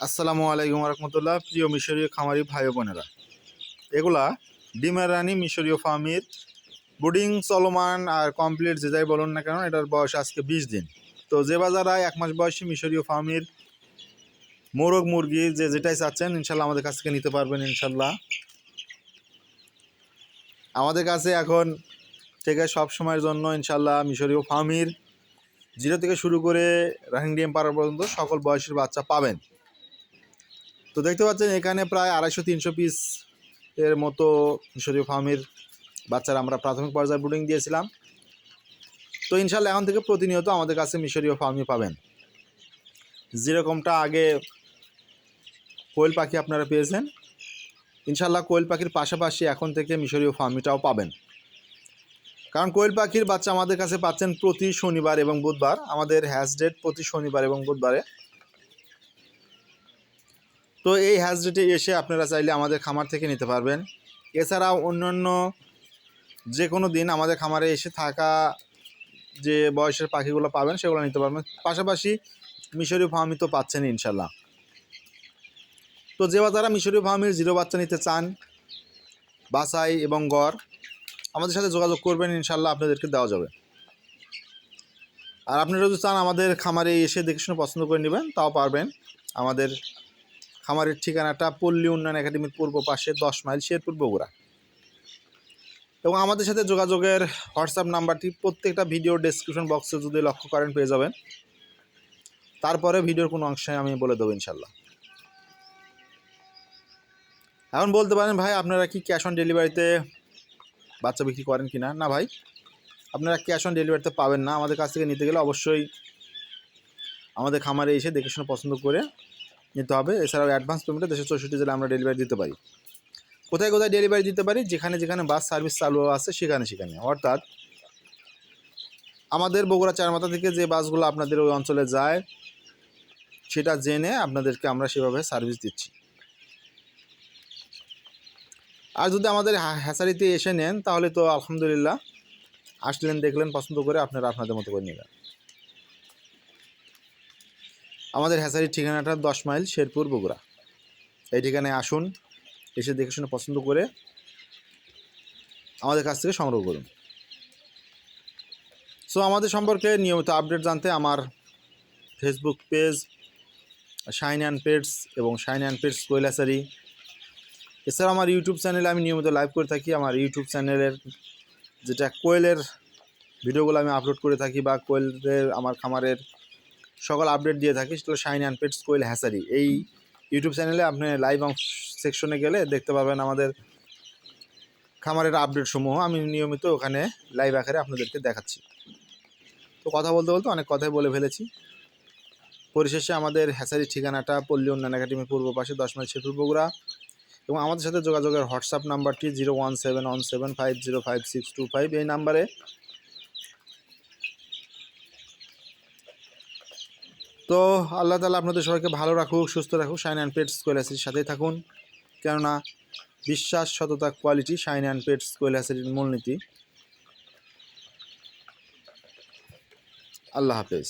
আসসালামু আলাইকুম রহমতুল্লাহ। প্রিয় মিশরীয় খামারি ভাই বোনেরা, এগুলা ডিমের রানী মিশরীয় ফার্মির ব্রুডিং চলমান আর কমপ্লিট যে যাই বলুন না কেন, এটার বয়স আজকে 20 দিন। তো যে বাজারা 1 মাস বয়সী মিশরীয় ফার্মির মোরগ মুরগি যেটাই চাচ্ছেন ইনশাল্লাহ আমাদের কাছ থেকে নিতে পারবেন। ইনশাল্লাহ আমাদের কাছে এখন থেকে সব সময়ের জন্য ইনশাল্লাহ মিশরীয় ফার্মির 0 থেকে শুরু করে রানিং ডিম পাড়া পর্যন্ত সকল বয়সের বাচ্চা পাবেন। তো দেখতে পাচ্ছেন এখানে প্রায় 250-300 পিস এর মতো মিশরীয় ফার্মের বাচ্চারা আমরা প্রাথমিক পর্যায়ে ব্রুডিং দিয়েছিলাম। তো ইনশাল্লাহ এখন থেকে প্রতিনিয়ত আমাদের কাছে মিশরীয় ফার্মই পাবেন। যেরকমটা আগে কোয়েল পাখি আপনারা পেয়েছেন, ইনশাল্লাহ কোয়েল পাখির পাশাপাশি এখন থেকে মিশরীয় ফার্মিটাও পাবেন। কারণ কোয়েল পাখির বাচ্চা আমাদের কাছে পাচ্ছেন প্রতি শনিবার এবং বুধবার। আমাদের হ্যাচ ডেট প্রতি শনিবার এবং বুধবারে। তো এই হ্যাচ ডেটে এসে আপনারা চাইলে আমাদের খামার থেকে নিতে পারবেন। এছাড়াও অন্যান্য যে কোনো দিন আমাদের খামারে এসে থাকা যে বয়সের পাখিগুলো পাবেন সেগুলো নিতে পারবেন। পাশাপাশি মিশরীয় ফার্মি তো পাচ্ছেন ইনশাল্লাহ। তো যে যারা মিশরীয় ফার্মির 0 বাচ্চা নিতে চান, বাছাই এবং গড়, আমাদের সাথে যোগাযোগ করবেন, ইনশাল্লাহ আপনাদেরকে দেওয়া যাবে। আর আপনারা যদি চান আমাদের খামারে এসে দেখে শুনে পছন্দ করে নেবেন, তাও পারবেন। আমাদের খামারের ঠিকানাটা পল্লী উন্নয়ন একাডেমির পূর্ব পাশে 10 মাইল শেরপুর বগুড়া। এবং আমাদের সাথে যোগাযোগের হোয়াটসঅ্যাপ নাম্বারটি প্রত্যেকটা ভিডিও ডেসক্রিপশন বক্সে যদি লক্ষ্য করেন পেয়ে যাবেন। তারপরে ভিডিওর কোনো অংশে আমি বলে দেবো ইনশাল্লাহ। এখন বলতে পারেন ভাই আপনারা কি ক্যাশ অন ডেলিভারিতে বাচ্চা বিক্রি করেন কি না? না ভাই, আপনারা ক্যাশ অন ডেলিভারিতে পাবেন না। আমাদের কাছ থেকে নিতে গেলে অবশ্যই আমাদের খামারে এসে দেখে শুনে পছন্দ করে নিতে হবে। এছাড়াও অ্যাডভান্স পেমেন্টে 64 জেলায় আমরা ডেলিভারি দিতে পারি। কোথায় কোথায় ডেলিভারি দিতে পারি? যেখানে যেখানে বাস সার্ভিস চালু আছে সেখানে সেখানে। অর্থাৎ আমাদের বগুড়া চারমাথা থেকে যে বাসগুলো আপনাদের ওই অঞ্চলে যায় সেটা জেনে আপনাদেরকে আমরা সেভাবে সার্ভিস দিচ্ছি। আর যদি আমাদের হ্যাচারিতে এসে নেন তাহলে তো আলহামদুলিল্লাহ, আসলেন, দেখলেন, পছন্দ করে আপনারা আপনাদের মতো করে নেবেন। আমাদের হ্যাচারির ঠিকানাটা 10 মাইল শেরপুর বগুড়া। এই ঠিকানায় আসুন, এসে দেখে শুনে পছন্দ করে আমাদের কাছ থেকে সংগ্রহ করুন। সো আমাদের সম্পর্কে নিয়মিত আপডেট জানতে আমার Facebook page Shine and Pets এবং Shine and pets Koel hatchery, এছাড়া আমার ইউটিউব চ্যানেলে আমি নিয়মিত লাইভ করে থাকি। আমার ইউটিউব চ্যানেলের যেটা কোয়েলের ভিডিওগুলো আমি আপলোড করে থাকি বা কোয়েলের আমার খামারের সকল আপডেট দিয়ে থাকি, সেটা shine and pets Koel hatchery. এই ইউটিউব চ্যানেলে আপনি লাইভ সেকশনে গেলে দেখতে পাবেন আমাদের খামারের আপডেট সমূহ আমি নিয়মিত ওখানে লাইভ আকারে আপনাদেরকে দেখাচ্ছি। তো কথা বলতে বলতে অনেক কথাই বলে ফেলেছি। পরিশেষে আমাদের হ্যাচারির ঠিকানাটা পল্লী উন্নয়ন একাডেমির পূর্ব পাশে 10 মাইল শেরপুর বগুড়া। এবং আমাদের সাথে যোগাযোগের হোয়াটসঅ্যাপ নাম্বারটি 01717505625 এই নাম্বারে। তো আল্লাহ তাআলা আপনাদের সবাইকে ভালো রাখুক, সুস্থ রাখুক। শাইন অ্যান্ড পেটস কোয়েল হ্যাচারির সাথেই থাকুন, কেননা বিশ্বাস, সততা, কোয়ালিটি শাইন অ্যান্ড পেটস কোয়েল হ্যাচারির মূলনীতি। আল্লাহ হাফেজ।